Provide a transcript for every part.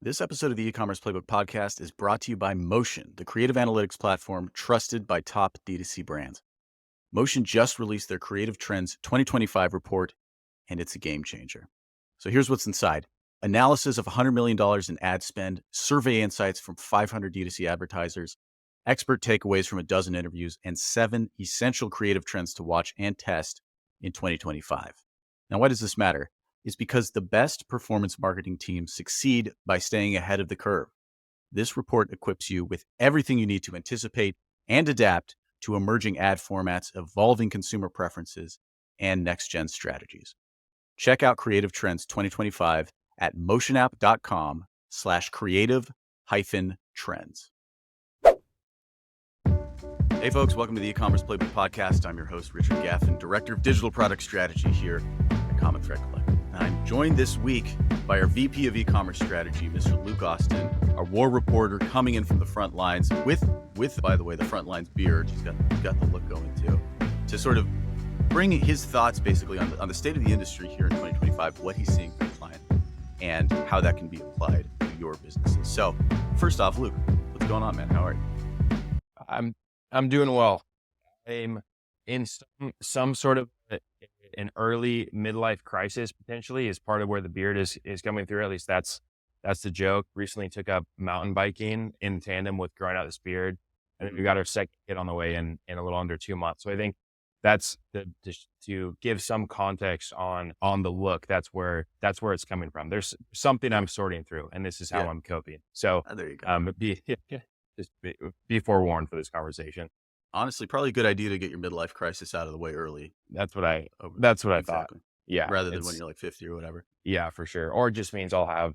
This episode of the E-commerce Playbook podcast is brought to you by Motion, the creative analytics platform trusted by top D2C brands. Motion just released their Creative Trends 2025 report, and it's a game changer. So here's what's inside. Analysis of $100 million in ad spend, survey insights from 500 D2C advertisers, expert takeaways from a dozen interviews, and 7 essential creative trends to watch and test in 2025. Now, why does this matter? Is because the best performance marketing teams succeed by staying ahead of the curve. This report equips you with everything you need to anticipate and adapt to emerging ad formats, evolving consumer preferences, and next-gen strategies. Check out Creative Trends 2025 at motionapp.com/creative-trends. Hey folks, welcome to the E-commerce Playbook podcast. I'm your host, Richard Gaffin, Director of Digital Product Strategy here at Common Thread Collective. I'm joined this week by our VP of E-commerce Strategy, Mr. Luke Austin, our war reporter coming in from the front lines with, by the way, the front lines beard. He's got the look going too, to sort of bring his thoughts basically on the state of the industry here in 2025, what he's seeing from client, and how that can be applied to your businesses. So, first off, Luke, what's going on, man? How are you? I'm doing well. I'm in some sort of an early midlife crisis potentially is part of where the beard is coming through. At least that's the joke. Recently took up mountain biking in tandem with growing out this beard, and then we got our second kid on the way in a little under 2 months. So I think that's to give some context on the look. That's where it's coming from. There's something I'm sorting through, and this is how I'm coping. So there you go. Be forewarned for this conversation. Honestly, probably a good idea to get your midlife crisis out of the way early. That's what I thought. Yeah. Rather than when you're like 50 or whatever. Yeah, for sure. Or it just means I'll have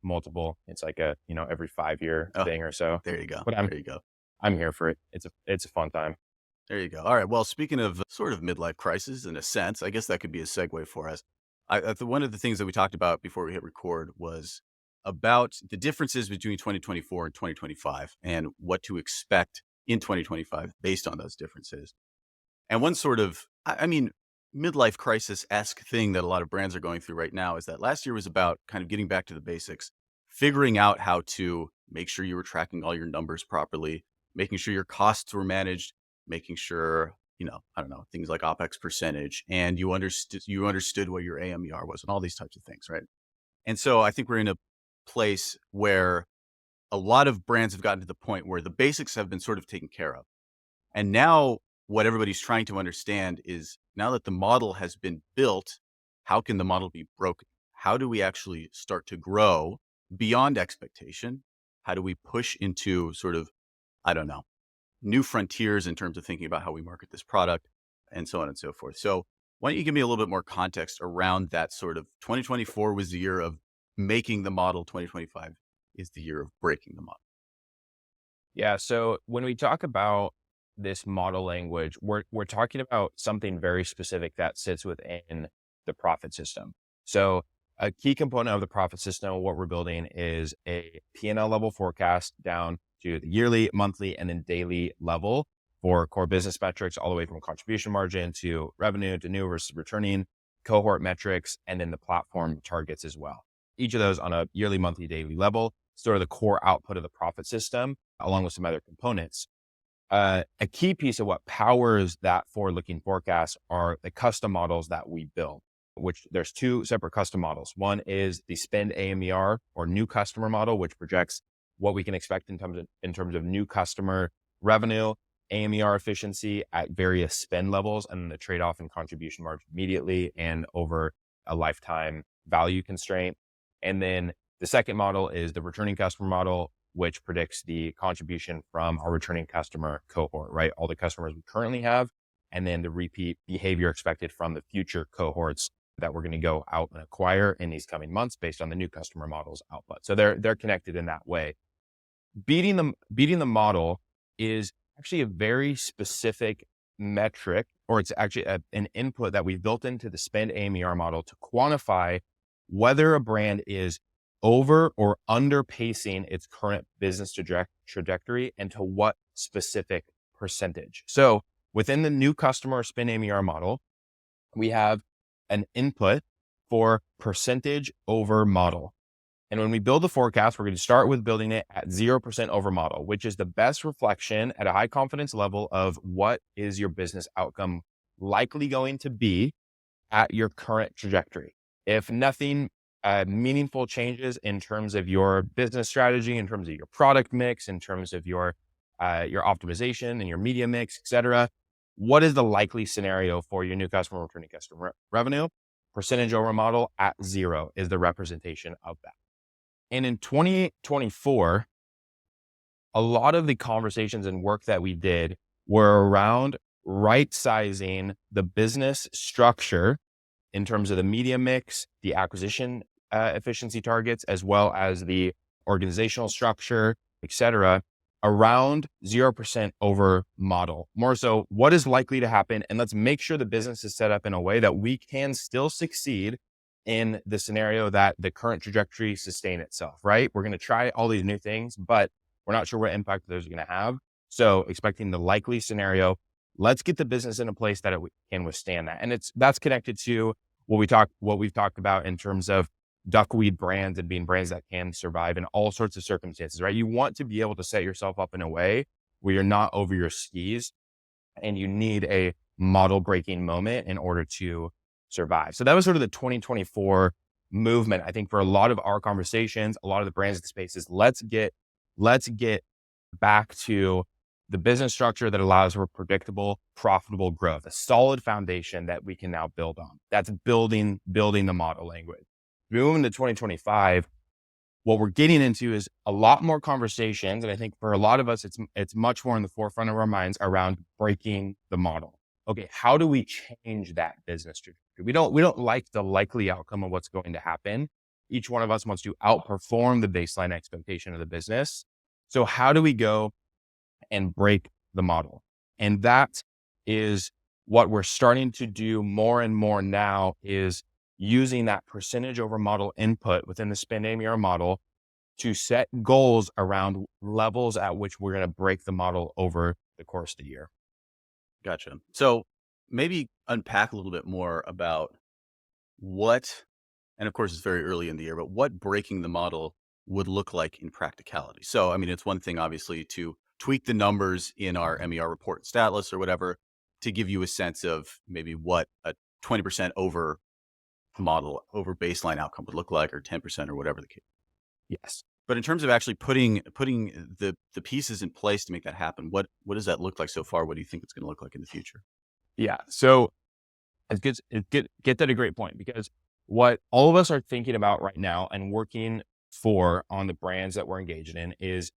multiple. It's like a, every 5-year thing or so. There you go. But I'm here for it. It's a fun time. There you go. All right. Well, speaking of sort of midlife crisis in a sense, I guess that could be a segue for us. One of the things that we talked about before we hit record was about the differences between 2024 and 2025 and what to expect in 2025 based on those differences. And one sort of, midlife crisis-esque thing that a lot of brands are going through right now is that last year was about kind of getting back to the basics, figuring out how to make sure you were tracking all your numbers properly, making sure your costs were managed, making sure, things like OpEx percentage, and you understood what your AMER was and all these types of things, right? And so I think we're in a place where a lot of brands have gotten to the point where the basics have been sort of taken care of. And now what everybody's trying to understand is, now that the model has been built, how can the model be broken? How do we actually start to grow beyond expectation? How do we push into sort of, new frontiers in terms of thinking about how we market this product and so on and so forth? So why don't you give me a little bit more context around that sort of 2024 was the year of making the model, 2025 is the year of breaking the model. Yeah. So when we talk about this model language, we're talking about something very specific that sits within the Prophit System. So a key component of the Prophit System, what we're building is a P&L level forecast down to the yearly, monthly, and then daily level for core business metrics, all the way from contribution margin to revenue to new versus returning, cohort metrics, and then the platform targets as well. Each of those on a yearly, monthly, daily level, sort of the core output of the Prophit System, along with some other components. A key piece of what powers that forward-looking forecast are the custom models that we build, which there's 2 separate custom models. One is the spend AMER or new customer model, which projects what we can expect in terms of new customer revenue, AMER efficiency at various spend levels, and the trade-off in contribution margin immediately and over a lifetime value constraint. And then the second model is the returning customer model, which predicts the contribution from our returning customer cohort, right? All the customers we currently have, and then the repeat behavior expected from the future cohorts that we're going to go out and acquire in these coming months based on the new customer model's output. So they're connected in that way. Beating the model is actually a very specific metric, or it's actually an input that we've built into the spend AMER model to quantify whether a brand is over or under pacing its current business trajectory and to what specific percentage. So within the new customer spend AMER model, we have an input for percentage over model. And when we build the forecast, we're going to start with building it at 0% over model, which is the best reflection at a high confidence level of what is your business outcome likely going to be at your current trajectory. If nothing meaningful changes in terms of your business strategy, in terms of your product mix, in terms of your optimization and your media mix, et cetera, what is the likely scenario for your new customer, returning customer revenue? Percentage over model at 0 is the representation of that. And in 2024, a lot of the conversations and work that we did were around right sizing the business structure in terms of the media mix, the acquisition efficiency targets, as well as the organizational structure, et cetera, around 0% over model. More so, what is likely to happen? And let's make sure the business is set up in a way that we can still succeed in the scenario that the current trajectory sustain itself, right? We're going to try all these new things, but we're not sure what impact those are going to have. So expecting the likely scenario, let's get the business in a place that it can withstand that. And that's connected to what we've talked about in terms of duckweed brands and being brands that can survive in all sorts of circumstances, right? You want to be able to set yourself up in a way where you're not over your skis and you need a model breaking moment in order to survive. So that was sort of the 2024 movement. I think for a lot of our conversations, a lot of the brands in the space is let's get back to the business structure that allows for predictable, profitable growth, a solid foundation that we can now build on. That's building the model language. Moving to 2025, what we're getting into is a lot more conversations. And I think for a lot of us, it's much more in the forefront of our minds around breaking the model. Okay, how do we change that business trajectory? We don't like the likely outcome of what's going to happen. Each one of us wants to outperform the baseline expectation of the business. So how do we go and break the model? And that is what we're starting to do more and more now, is using that percentage over model input within the spend AMR model to set goals around levels at which we're going to break the model over the course of the year. Gotcha. So maybe unpack a little bit more about what, and of course it's very early in the year, but what breaking the model would look like in practicality. So, I mean, it's one thing obviously to tweak the numbers in our MER report stat list or whatever to give you a sense of maybe what a 20% over model, over baseline outcome would look like, or 10% or whatever the case. Yes. But in terms of actually putting the pieces in place to make that happen, what does that look like so far? What do you think it's going to look like in the future? Yeah. So get that a great point, because what all of us are thinking about right now and working for on the brands that we're engaged in is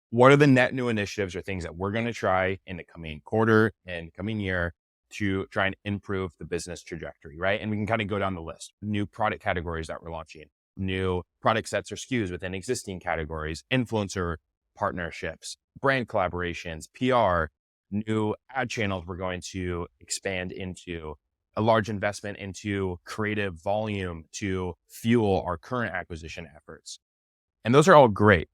what are the net new initiatives or things that we're going to try in the coming quarter and coming year to try and improve the business trajectory, right? And we can kind of go down the list. New product categories that we're launching, new product sets or SKUs within existing categories, influencer partnerships, brand collaborations, PR, new ad channels we're going to expand into, a large investment into creative volume to fuel our current acquisition efforts. And those are all great.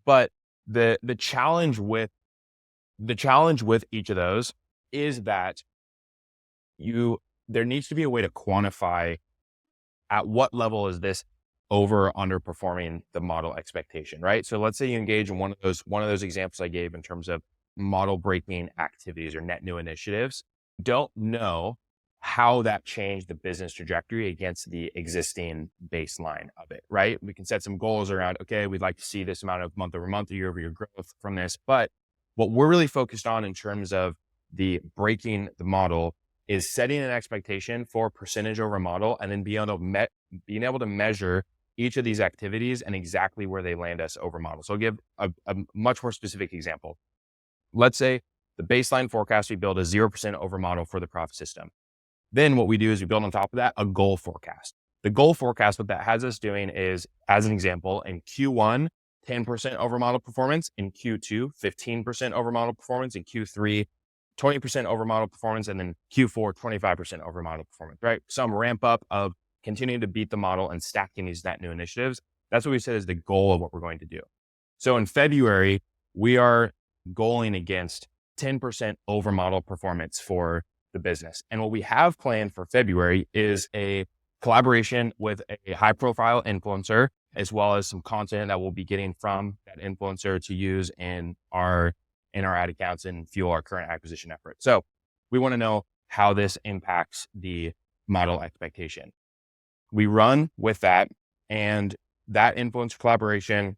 But the challenge with each of those is that there needs to be a way to quantify at what level is this over or underperforming the model expectation, right? So let's say you engage in one of those examples I gave in terms of model breaking activities or net new initiatives. Don't know how that changed the business trajectory against the existing baseline of it, right? We can set some goals around, okay, we'd like to see this amount of month over month or year over year growth from this. But what we're really focused on in terms of the breaking the model is setting an expectation for percentage over model, and then being able to measure each of these activities and exactly where they land us over model. So I'll give a much more specific example. Let's say the baseline forecast we build is 0% over model for the Prophit System. Then what we do is we build on top of that a goal forecast. The goal forecast, what that has us doing is, as an example, in Q1, 10% over model performance, in Q2, 15% over model performance, in Q3, 20% over model performance, and then Q4, 25% over model performance, right? Some ramp up of continuing to beat the model and stacking these net new initiatives. That's what we said is the goal of what we're going to do. So in February, we are goaling against 10% over model performance for the business. And what we have planned for February is a collaboration with a high profile influencer, as well as some content that we'll be getting from that influencer to use in our ad accounts and fuel our current acquisition effort. So we want to know how this impacts the model expectation. We run with that, and that influencer collaboration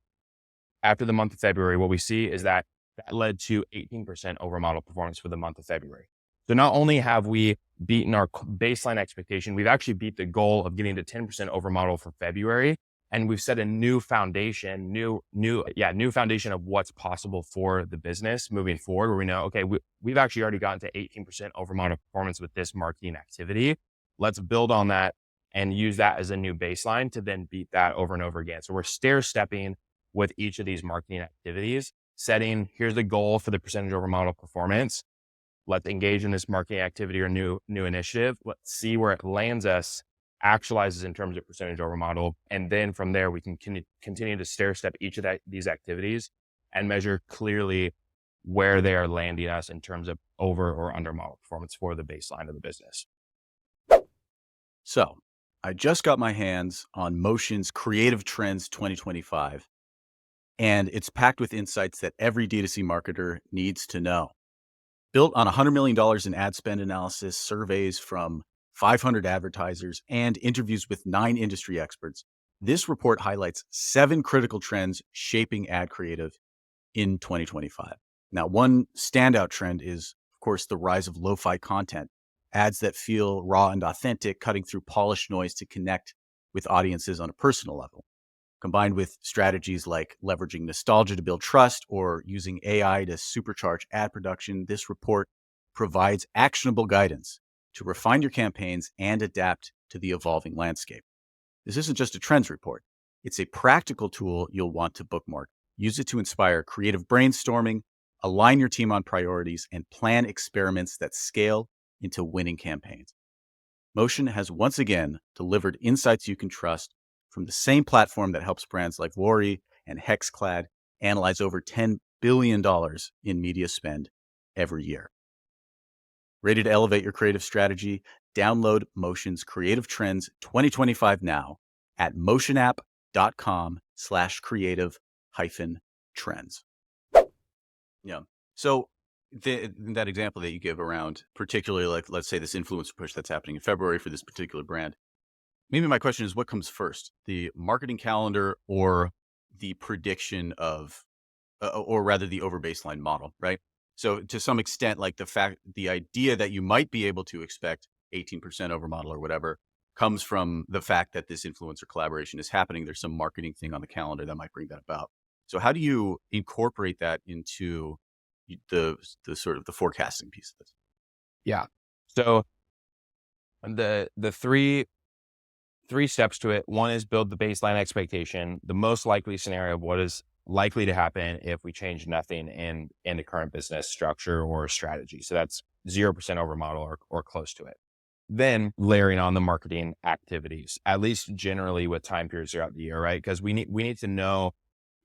after the month of February, what we see is that led to 18% over model performance for the month of February. So not only have we beaten our baseline expectation, we've actually beat the goal of getting to 10% over model for February. And we've set a new foundation, new foundation of what's possible for the business moving forward, where we know, okay, we've actually already gotten to 18% over model performance with this marketing activity. Let's build on that and use that as a new baseline to then beat that over and over again. So we're stair stepping with each of these marketing activities, setting, here's the goal for the percentage over model performance. Let's engage in this marketing activity or new initiative. Let's see where it lands us, actualizes in terms of percentage over model. And then from there, we can continue to stair step each of these activities and measure clearly where they are landing us in terms of over or under model performance for the baseline of the business. So I just got my hands on Motion's Creative Trends 2025, and it's packed with insights that every D2C marketer needs to know. Built on $100 million in ad spend analysis, surveys from 500 advertisers, and interviews with 9 industry experts, this report highlights 7 critical trends shaping ad creative in 2025. Now, one standout trend is, of course, the rise of lo-fi content, ads that feel raw and authentic, cutting through polished noise to connect with audiences on a personal level. Combined with strategies like leveraging nostalgia to build trust or using AI to supercharge ad production, this report provides actionable guidance to refine your campaigns and adapt to the evolving landscape. This isn't just a trends report. It's a practical tool you'll want to bookmark. Use it to inspire creative brainstorming, align your team on priorities, and plan experiments that scale into winning campaigns. Motion has once again delivered insights you can trust from the same platform that helps brands like Worry and Hexclad analyze over $10 billion in media spend every year. Ready to elevate your creative strategy? Download Motion's Creative Trends 2025 now at motionapp.com/creative-trends. Yeah. So that example that you give around, particularly like, let's say this influencer push that's happening in February for this particular brand, maybe my question is, what comes first, the marketing calendar or the prediction of, or rather the over baseline model, right? So to some extent, like the idea that you might be able to expect 18% over model or whatever comes from the fact that this influencer collaboration is happening. There's some marketing thing on the calendar that might bring that about. So how do you incorporate that into the sort of the forecasting piece of this? Yeah. So the three steps to it. One is build the baseline expectation, the most likely scenario of what is likely to happen if we change nothing in the current business structure or strategy. So that's 0% over model or close to it. Then layering on the marketing activities, at least generally with time periods throughout the year, right? Because we need to know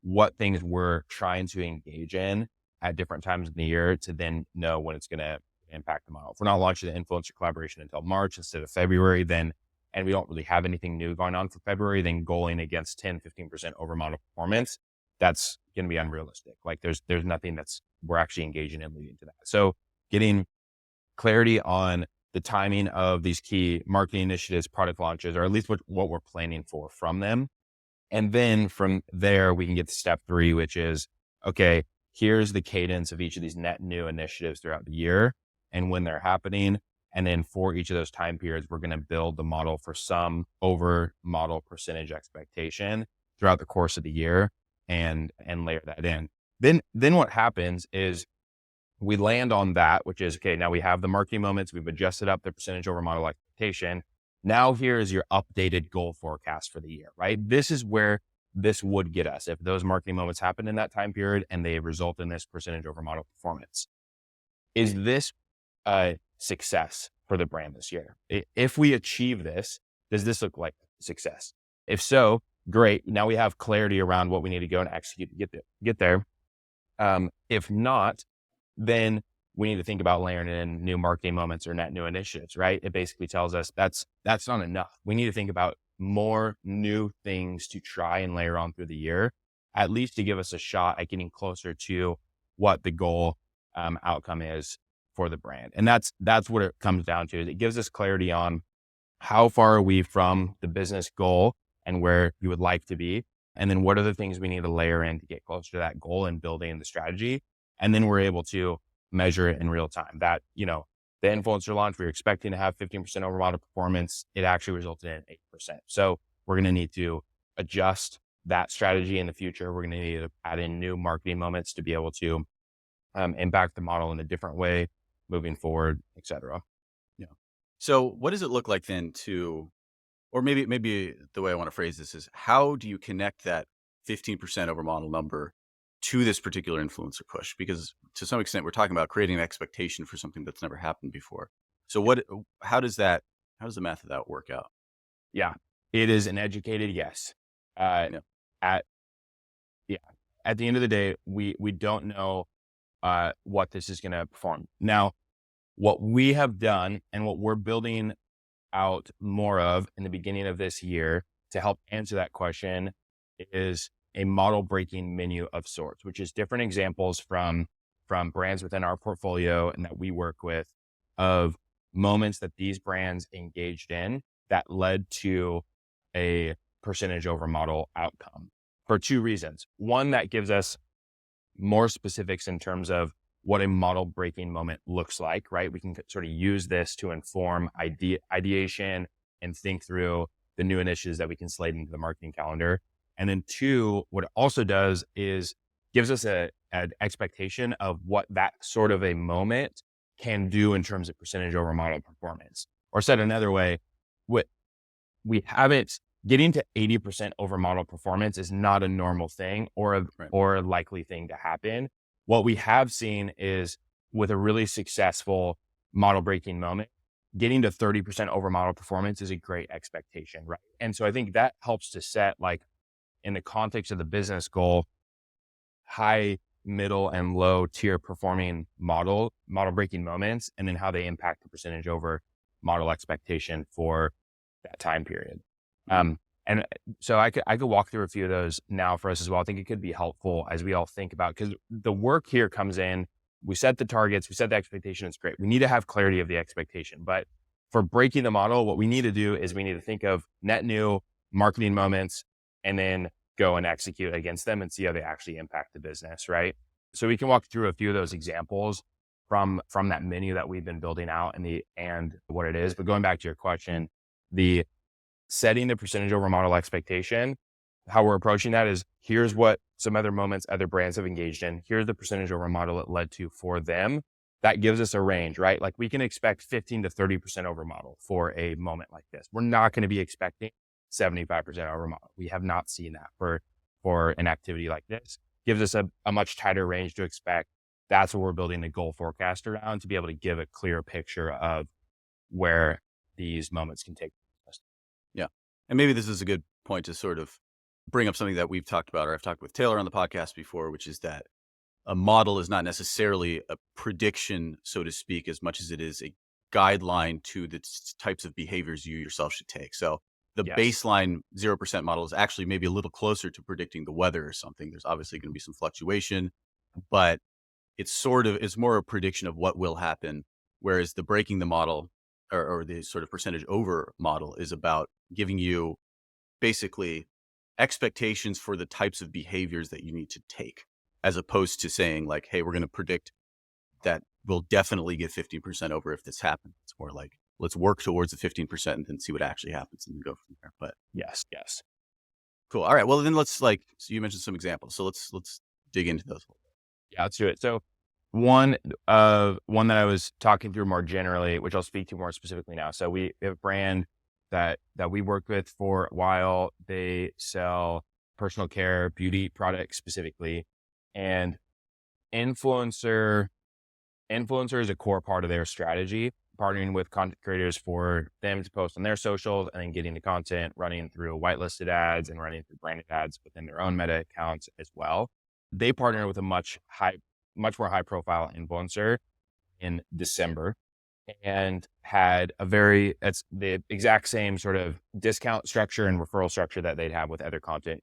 what things we're trying to engage in at different times in the year to then know when it's going to impact the model. If we're not launching the influencer collaboration until March instead of February, then, and we don't really have anything new going on for February, then goaling against 10-15% over model performance, that's going to be unrealistic. Like there's nothing we're actually engaging in leading to that. So getting clarity on the timing of these key marketing initiatives, product launches, or at least what we're planning for from them. And then from there, we can get to step 3, which is, okay, here's the cadence of each of these net new initiatives throughout the year and when they're happening. And then for each of those time periods, we're going to build the model for some over model percentage expectation throughout the course of the year and layer that in. Then what happens is we land on that, which is, okay, now we have the marketing moments. We've adjusted up the percentage over model expectation. Now here is your updated goal forecast for the year, right? This is where this would get us if those marketing moments happen in that time period and they result in this percentage over model performance. Is this a success for the brand this year? If we achieve this, does this look like success? If so, great. Now we have clarity around what we need to go and execute to get there. If not, then we need to think about layering in new marketing moments or net new initiatives, right? It basically tells us that's not enough. We need to think about more new things to try and layer on through the year, at least to give us a shot at getting closer to what the goal outcome is for the brand. And that's what it comes down to. Is it gives us clarity on how far are we from the business goal and where you would like to be? And then what are the things we need to layer in to get closer to that goal and building the strategy? And then we're able to measure it in real time. That, the influencer launch, we were expecting to have 15% over model performance. It actually resulted in 8%. So we're going to need to adjust that strategy in the future. We're going to need to add in new marketing moments to be able to impact the model in a different way moving forward, et cetera. Yeah. So what does it look like then or maybe the way I want to phrase this is, how do you connect that 15% over model number to this particular influencer push? Because to some extent, we're talking about creating an expectation for something that's never happened before. So how does the math of that work out? Yeah, it is an educated yes. Uh, Yeah. at yeah, at the end of the day, we don't know what this is going to perform. Now, what we have done and what we're building out more of in the beginning of this year to help answer that question is a model breaking menu of sorts, which is different examples from brands within our portfolio and that we work with of moments that these brands engaged in that led to a percentage over model outcome for two reasons. One, that gives us more specifics in terms of what a model breaking moment looks like, right? We can sort of use this to inform ideation and think through the new initiatives that we can slate into the marketing calendar. And then two, what it also does is gives us an expectation of what that sort of a moment can do in terms of percentage over model performance. Or said another way, what we haven't getting to 80% over model performance is not a normal thing Right. or a likely thing to happen. What we have seen is with a really successful model breaking moment, getting to 30% over model performance is a great expectation, right? And so I think that helps to set, like, in the context of the business goal, high, middle, and low tier performing model breaking moments, and then how they impact the percentage over model expectation for that time period. Mhm. And so I could walk through a few of those now for us as well. I think it could be helpful as we all think about, because the work here comes in. We set the targets, we set the expectation. It's great. We need to have clarity of the expectation, but for breaking the model, what we need to do is we need to think of net new marketing moments and then go and execute against them and see how they actually impact the business, right? So we can walk through a few of those examples from that menu that we've been building out and what it is. But going back to your question, the setting the percentage over model expectation, how we're approaching that is, here's what some other moments other brands have engaged in. Here's the percentage over model it led to for them. That gives us a range, right? Like, we can expect 15 to 30% over model for a moment like this. We're not going to be expecting 75% over model. We have not seen that for an activity like this. Gives us a much tighter range to expect. That's what we're building the goal forecast around, to be able to give a clear picture of where these moments can take place. Yeah. And maybe this is a good point to sort of bring up something that we've talked about, or I've talked with Taylor on the podcast before, which is that a model is not necessarily a prediction, so to speak, as much as it is a guideline to the types of behaviors you yourself should take. So the Yes. baseline 0% model is actually maybe a little closer to predicting the weather or something. There's obviously going to be some fluctuation, but it's more a prediction of what will happen. Whereas the breaking the model, or the sort of percentage over model, is about giving you basically expectations for the types of behaviors that you need to take, as opposed to saying, like, hey, we're going to predict that we'll definitely get 15% over if this happens. It's more like, let's work towards the 15% and then see what actually happens and then go from there. But Yes. Yes. cool. All right. Well, then so you mentioned some examples. So let's dig into those. Yeah, let's do it. So one one that I was talking through more generally, which I'll speak to more specifically now. So we have a brand that we worked with for a while. They sell personal care, beauty products specifically, and influencer influencer is a core part of their strategy, partnering with content creators for them to post on their socials and then getting the content, running through whitelisted ads and running through branded ads within their own Meta accounts as well. They partner with a much more high profile influencer in December and had it's the exact same sort of discount structure and referral structure that they'd have with other content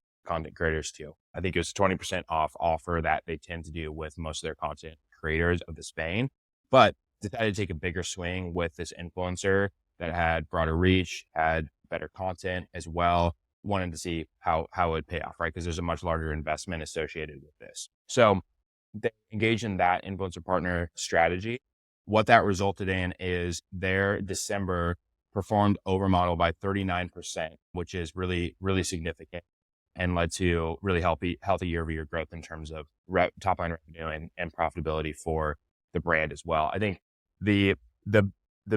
creators too. I think it was 20% off offer that they tend to do with most of their content creators of the Spain, but decided to take a bigger swing with this influencer that had broader reach, had better content as well, wanted to see how it would pay off, right? Because there's a much larger investment associated with this. So they engaged in that influencer partner strategy. What that resulted in is their December performed over model by 39%, which is really, really significant and led to really healthy year-over-year growth in terms of top line revenue and profitability for the brand as well. I think the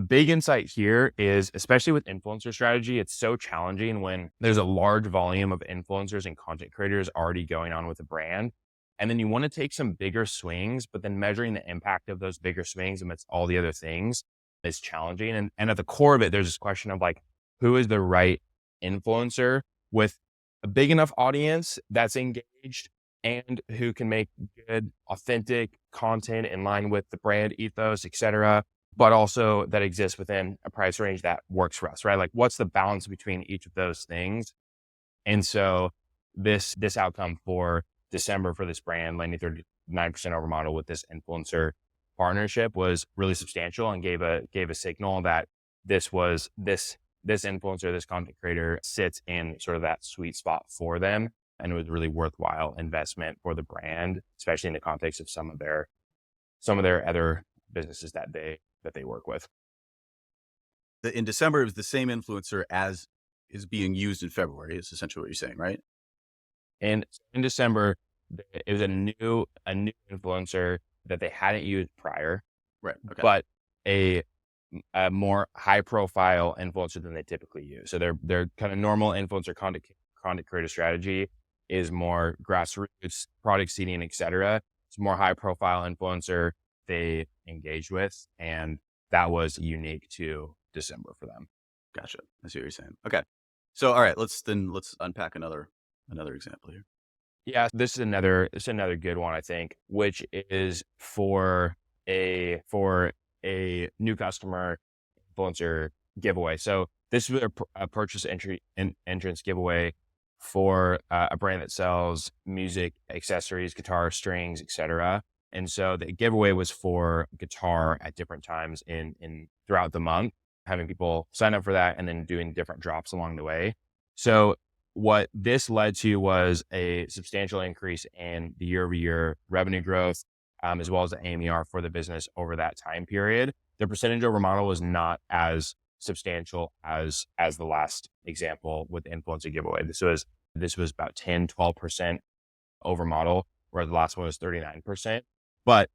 big insight here is, especially with influencer strategy, it's so challenging when there's a large volume of influencers and content creators already going on with a brand. And then you want to take some bigger swings, but then measuring the impact of those bigger swings amidst all the other things is challenging. And at the core of it, there's this question of like, who is the right influencer with a big enough audience that's engaged and who can make good, authentic content in line with the brand ethos, et cetera, but also that exists within a price range that works for us, right? Like what's the balance between each of those things? And so this outcome for December for this brand, landing 39% over model with this influencer partnership was really substantial and gave a signal that this influencer, this content creator sits in sort of that sweet spot for them. And it was really worthwhile investment for the brand, especially in the context of some of their other businesses that they work with. In December, it was the same influencer as is being used in February, is essentially what you're saying, right? And in December, it was a new influencer that they hadn't used prior, Right. Okay. but a more high profile influencer than they typically use. So their kind of normal influencer content creator strategy is more grassroots, product seeding, et cetera. It's more high profile influencer they engage with. And that was unique to December for them. Gotcha. I see what you're saying. Okay. So, all right, let's unpack another example here. Yeah, this is another good one, I think, which is for a new customer influencer giveaway. So this was a purchase entrance giveaway for a brand that sells music, accessories, guitar, strings, etc. And so the giveaway was for guitar at different times in throughout the month, having people sign up for that and then doing different drops along the way. So what this led to was a substantial increase in the year-over-year revenue growth, as well as the AMER for the business over that time period. The percentage over model was not as substantial as the last example with the influencer giveaway. This was about 10-12% over model, where the last one was 39%. But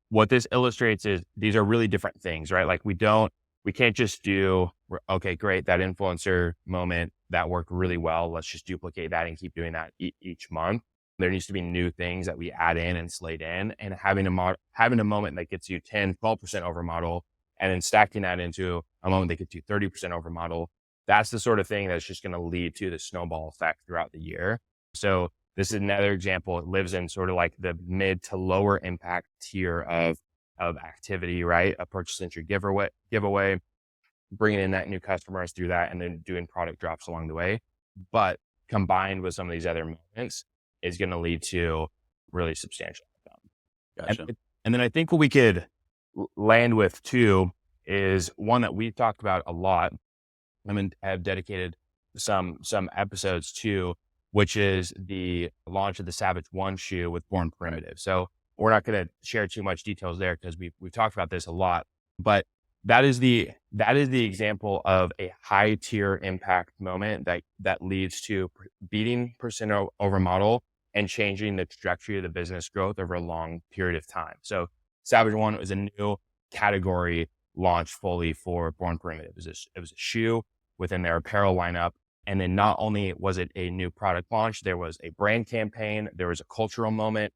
what this illustrates is these are really different things, right? Like we can't just do, okay, great, that influencer moment, that worked really well. Let's just duplicate that and keep doing that each month. There needs to be new things that we add in and slate in, and having a moment that gets you 10-12% over model and then stacking that into a moment that gets you 30% over model. That's the sort of thing that's just going to lead to the snowball effect throughout the year. So this is another example. It lives in sort of like the mid to lower impact tier of activity, right? A purchase entry giveaway, bringing in that new customers through that, and then doing product drops along the way. But combined with some of these other moments is going to lead to really substantial outcome. Gotcha. And then I think what we could land with too is one that we've talked about a lot. Have dedicated some episodes to, which is the launch of the Savage 1 shoe with Born Primitive. So we're not going to share too much details there because we've talked about this a lot, but that is the example of a high tier impact moment that leads to beating percent over model and changing the trajectory of the business growth over a long period of time. So Savage 1 was a new category launch fully for Born Primitive. It was a shoe within their apparel lineup. And then not only was it a new product launch, there was a brand campaign, there was a cultural moment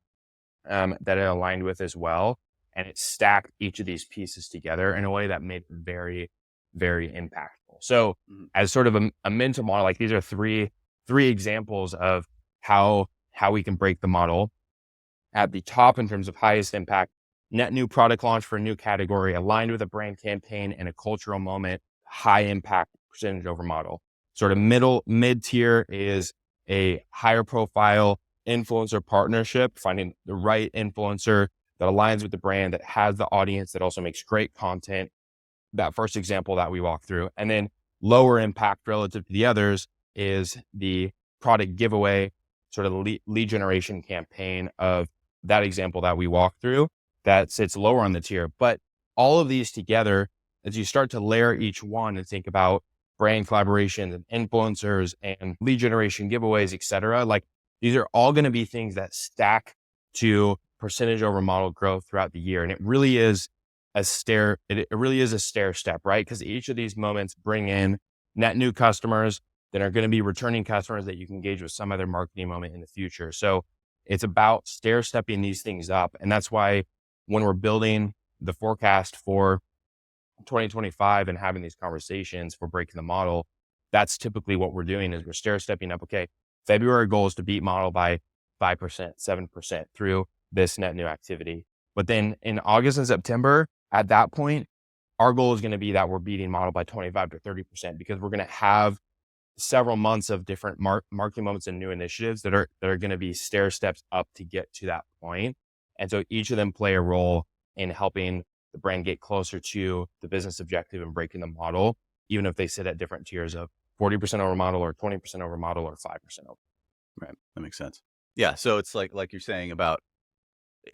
that it aligned with as well. And it stacked each of these pieces together in a way that made it very, very impactful. So as sort of a mental model, like these are three examples of how we can break the model. At the top in terms of highest impact net new product launch for a new category, aligned with a brand campaign and a cultural moment, high impact percentage over model. Sort of mid tier is a higher profile influencer partnership, finding the right influencer that aligns with the brand, that has the audience, that also makes great content. That first example that we walked through. And then lower impact relative to the others is the product giveaway, sort of lead generation campaign of that example that we walked through that sits lower on the tier. But all of these together, as you start to layer each one and think about brand collaborations and influencers and lead generation giveaways, et cetera, like these are all going to be things that stack to percentage over model growth throughout the year. And it really is it really is a stair step, right? Because each of these moments bring in net new customers that are going to be returning customers that you can engage with some other marketing moment in the future. So it's about stair stepping these things up. And that's why when we're building the forecast for 2025 and having these conversations for breaking the model, that's typically what we're doing is we're stair stepping up. Okay, February goal is to beat model by 5%, 7% through this net new activity. But then in August and September, at that point, our goal is going to be that we're beating model by 25 to 30% because we're going to have several months of different marketing moments and new initiatives that are going to be stair steps up to get to that point. And so each of them play a role in helping the brand get closer to the business objective and breaking the model, even if they sit at different tiers of 40% over model or 20% over model or 5% over. Right. That makes sense. Yeah. So it's like you're saying about,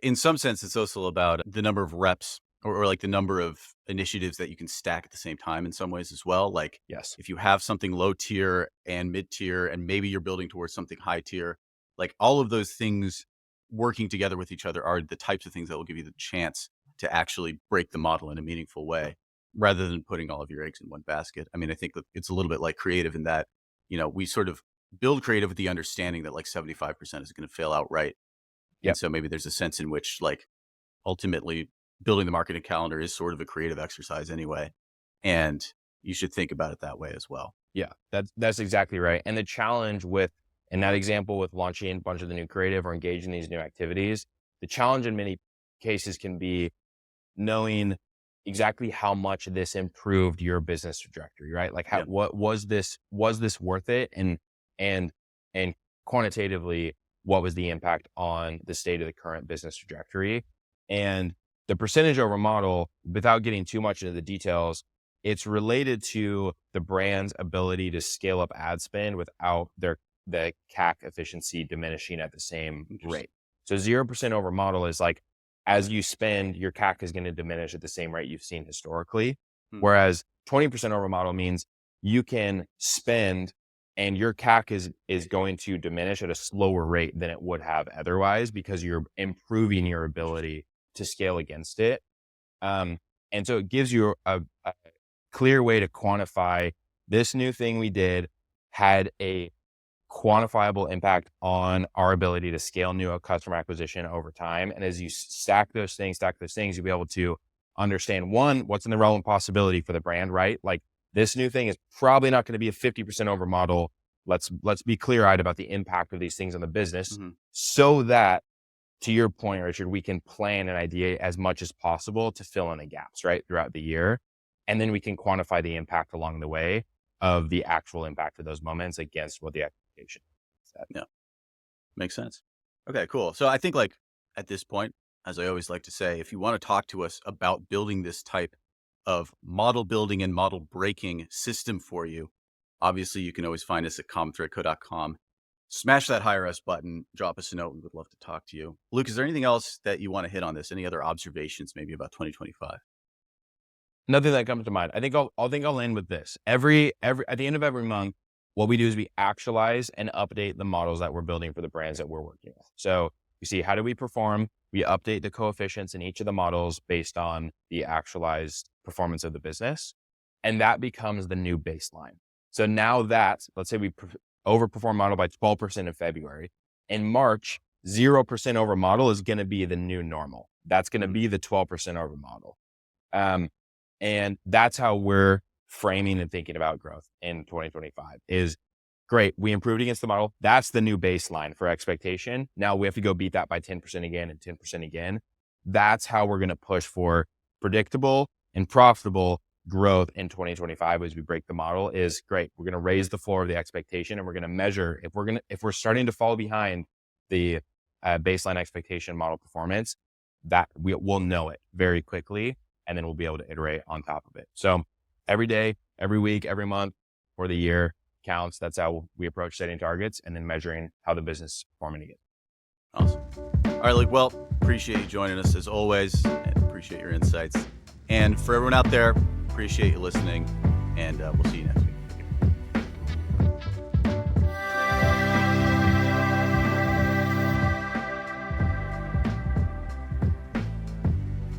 in some sense, it's also about the number of reps or like the number of initiatives that you can stack at the same time in some ways as well. Like Yes. if you have something low tier and mid tier, and maybe you're building towards something high tier, like all of those things working together with each other are the types of things that will give you the chance to actually break the model in a meaningful way rather than putting all of your eggs in one basket. I mean, I think that it's a little bit like creative in that, we sort of build creative with the understanding that like 75% is going to fail outright. And Yep. so maybe there's a sense in which like ultimately building the marketing calendar is sort of a creative exercise anyway. And you should think about it that way as well. Yeah, that's exactly right. And the challenge with, in that example, with launching a bunch of the new creative or engaging these new activities, the challenge in many cases can be knowing exactly how much this improved your business trajectory, right? Like Yeah. what was this worth it? And and quantitatively, what was the impact on the state of the current business trajectory? And the percentage over model, without getting too much into the details, it's related to the brand's ability to scale up ad spend without the CAC efficiency diminishing at the same Interesting. rate. So 0% over model is like, as you spend, your CAC is going to diminish at the same rate you've seen historically. Hmm. Whereas 20% over model means you can spend and your CAC is going to diminish at a slower rate than it would have otherwise because you're improving your ability to scale against it. And so it gives you a clear way to quantify this new thing we did had a quantifiable impact on our ability to scale new customer acquisition over time. And as you stack those things, you'll be able to understand, one, what's in the relevant possibility for the brand, right? Like this new thing is probably not going to be a 50% over model. Let's be clear-eyed about the impact of these things on the business Mm-hmm. so that, to your point, Richard, we can plan and ideate as much as possible to fill in the gaps, right, throughout the year. And then we can quantify the impact along the way of the actual impact of those moments against what the expectation is. Yeah. Makes sense. Okay, cool. So I think like at this point, as I always like to say, if you want to talk to us about building this type of model building and model breaking system for you, obviously you can always find us at commonthreadco.com. Smash that hire us button, drop us a note. We would love to talk to you. Luke, is there anything else that you want to hit on this? Any other observations maybe about 2025? Nothing that comes to mind. I think I'll end with this. Every at the end of every month, what we do is we actualize and update the models that we're building for the brands that we're working with. So we see how do we perform. We update the coefficients in each of the models based on the actualized performance of the business, and that becomes the new baseline. So now that, let's say we overperform model by 12% in February, in March, 0% over model is going to be the new normal. That's going to be the 12% over model. And that's how we're framing and thinking about growth in 2025 is great. We improved against the model. That's the new baseline for expectation. Now we have to go beat that by 10% again and 10% again. That's how we're going to push for predictable and profitable growth in 2025 as we break the model. Is great. We're going to raise the floor of the expectation, and we're going to measure if we're starting to fall behind the baseline expectation model performance, that we'll know it very quickly, and then we'll be able to iterate on top of it. So every day, every week, every month for the year counts. That's how we approach setting targets and then measuring how the business is performing again. Awesome. All right, Luke. Well, appreciate you joining us as always, and appreciate your insights. And for everyone out there, appreciate you listening, and we'll see you next time.